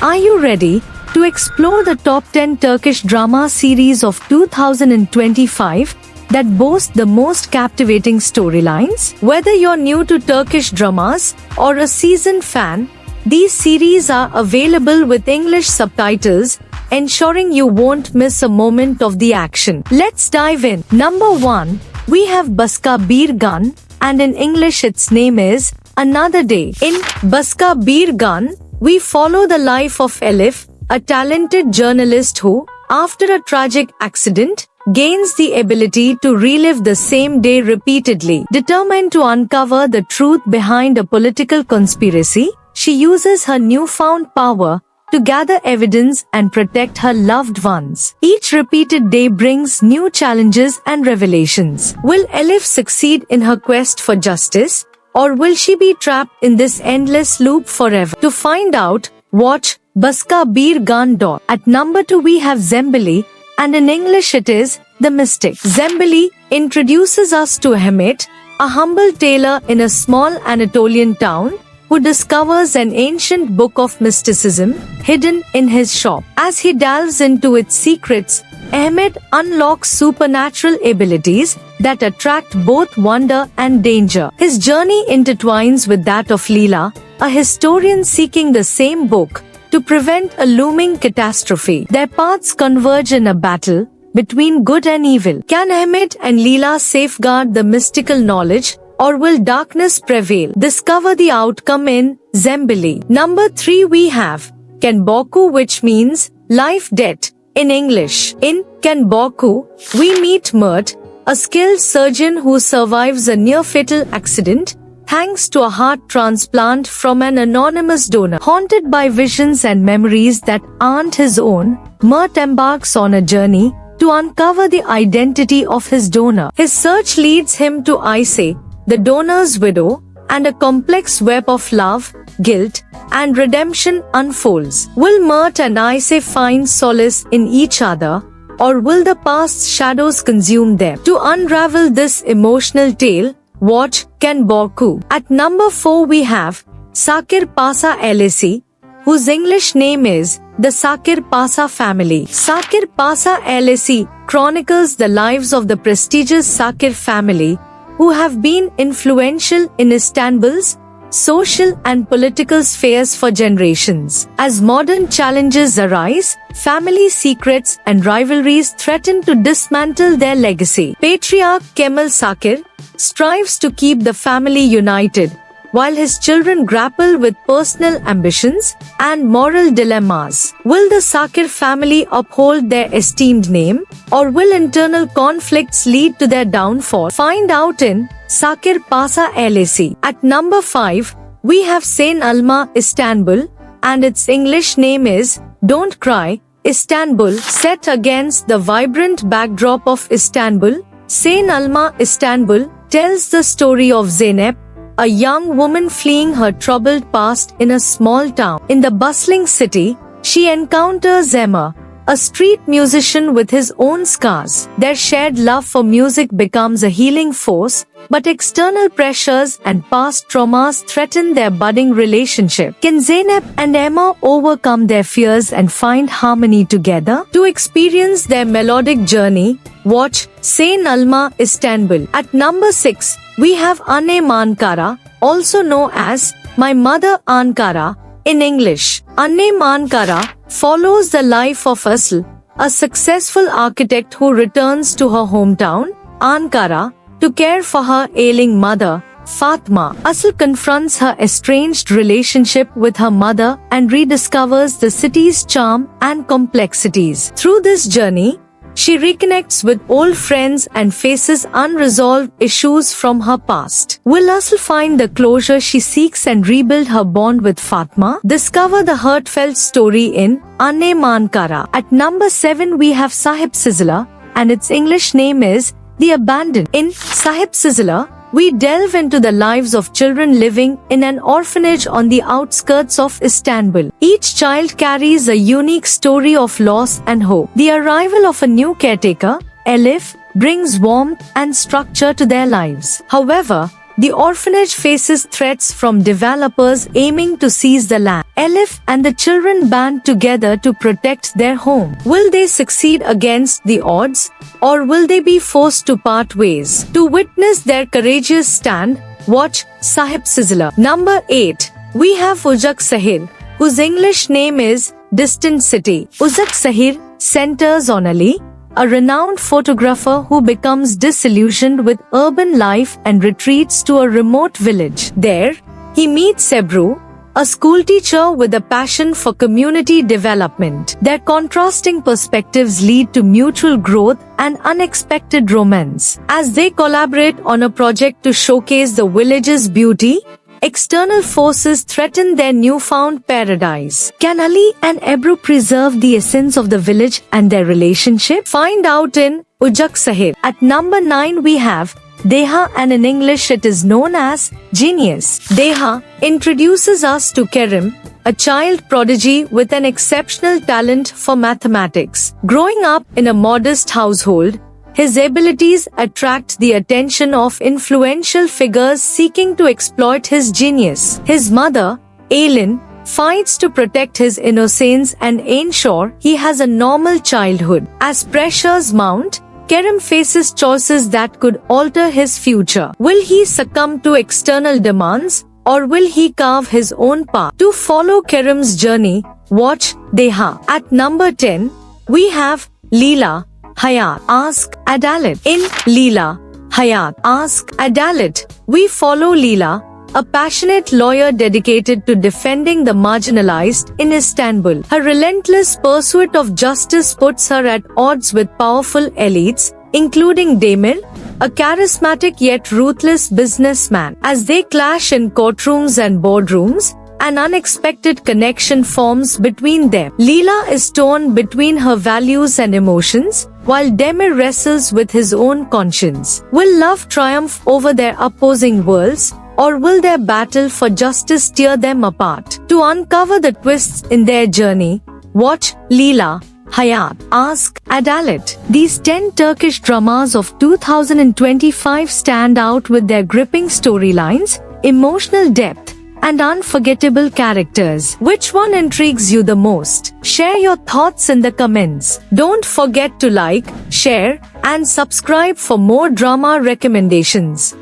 Are you ready to explore the top 10 Turkish drama series of 2025 that boast the most captivating storylines? Whether you're new to Turkish dramas or a seasoned fan, these series are available with English subtitles, ensuring you won't miss a moment of the action. Let's dive in. Number 1, we have Baska Bir Gun, and in English its name is Another Day. In Baska Bir Gun, we follow the life of Elif, a talented journalist who, after a tragic accident, gains the ability to relive the same day repeatedly. Determined to uncover the truth behind a political conspiracy, she uses her newfound power to gather evidence and protect her loved ones. Each repeated day brings new challenges and revelations. Will Elif succeed in her quest for justice, or will she be trapped in this endless loop forever? To find out, watch Baska Bir Gun. At number 2 we have Zembeli, and in English it is The Mystic. Zembeli introduces us to Ahmet, a humble tailor in a small Anatolian town, who discovers an ancient book of mysticism hidden in his shop. As he delves into its secrets, Ahmet unlocks supernatural abilities that attract both wonder and danger. His journey intertwines with that of Leela, a historian seeking the same book to prevent a looming catastrophe. Their paths converge in a battle between good and evil. Can Ahmet and Leela safeguard the mystical knowledge, or will darkness prevail? Discover the outcome in Zembeli. Number 3 we have Kenboku, which means life-death in English. In Kenboku, we meet Mert, a skilled surgeon who survives a near-fatal accident thanks to a heart transplant from an anonymous donor. Haunted by visions and memories that aren't his own, Mert embarks on a journey to uncover the identity of his donor. His search leads him to Ayse, the donor's widow, and a complex web of love, guilt, and redemption unfolds. Will Mert and Ayse find solace in each other, or will the past's shadows consume them? To unravel this emotional tale, watch Kenboku. At number 4 we have Sakir Pasa Ailesi, whose English name is The Sakir Pasa Family. Sakir Pasa Ailesi chronicles the lives of the prestigious Sakir family, who have been influential in Istanbul's social and political spheres for generations. As modern challenges arise, family secrets and rivalries threaten to dismantle their legacy. Patriarch Kemal Sakir strives to keep the family united, while his children grapple with personal ambitions and moral dilemmas. Will the Sakir family uphold their esteemed name, or will internal conflicts lead to their downfall? Find out in Sakir Pasa Ailesi. At number 5, we have Sain Alma Istanbul, and its English name is Don't Cry, Istanbul. Set against the vibrant backdrop of Istanbul, Sain Alma Istanbul tells the story of Zeynep, a young woman fleeing her troubled past in a small town. In the bustling city, she encounters Emma, a street musician with his own scars. Their shared love for music becomes a healing force, but external pressures and past traumas threaten their budding relationship. Can Zeynep and Emma overcome their fears and find harmony together? To experience their melodic journey, watch Sain Alma Istanbul. At number 6, we have Anne Mankara, also known as My Mother Ankara in English. Anne Mankara follows the life of Asl, a successful architect who returns to her hometown, Ankara, to care for her ailing mother, Fatma. Asl confronts her estranged relationship with her mother and rediscovers the city's charm and complexities. Through this journey, she reconnects with old friends and faces unresolved issues from her past. Will Asl find the closure she seeks and rebuild her bond with Fatma? Discover the heartfelt story in Anne Mankara. At number 7 we have Sahib Sizzler, and its English name is The Abandoned. In Sahib Sizzler, we delve into the lives of children living in an orphanage on the outskirts of Istanbul. Each child carries a unique story of loss and hope. The arrival of a new caretaker, Elif, brings warmth and structure to their lives. However, The orphanage faces threats from developers aiming to seize the land. Elif and the children band together to protect their home. Will they succeed against the odds, or will they be forced to part ways? To witness their courageous stand, watch Sahib Sizzler. Number 8. We have Ujak Sahir, whose English name is Distant City. Ujak Sahir centers on Ali, a renowned photographer who becomes disillusioned with urban life and retreats to a remote village. There, he meets Sebru, a schoolteacher with a passion for community development. Their contrasting perspectives lead to mutual growth and unexpected romance. As they collaborate on a project to showcase the village's beauty, external forces threaten their newfound paradise. Can Ali and Ebru preserve the essence of the village and their relationship? Find out in Ujak Sahir. At number 9 we have Deha, and in English it is known as Genius. Deha introduces us to Kerim, a child prodigy with an exceptional talent for mathematics. Growing up in a modest household, his abilities attract the attention of influential figures seeking to exploit his genius. His mother, Aylin, fights to protect his innocence and ensure he has a normal childhood. As pressures mount, Kerim faces choices that could alter his future. Will he succumb to external demands, or will he carve his own path? To follow Kerim's journey, watch Deha. At number 10, we have Leela, Hayat, Ask Adalet. In Leela, Hayat, Ask Adalet, we follow Leela, a passionate lawyer dedicated to defending the marginalized in Istanbul. Her relentless pursuit of justice puts her at odds with powerful elites, including Demir, a charismatic yet ruthless businessman. As they clash in courtrooms and boardrooms, an unexpected connection forms between them. Leela is torn between her values and emotions, while Demir wrestles with his own conscience. Will love triumph over their opposing worlds, or will their battle for justice tear them apart? To uncover the twists in their journey, watch Leela, Hayat, Ask Adalet. These 10 Turkish dramas of 2025 stand out with their gripping storylines, emotional depth, and unforgettable characters. Which one intrigues you the most? Share your thoughts in the comments. Don't forget to like, share, and subscribe for more drama recommendations.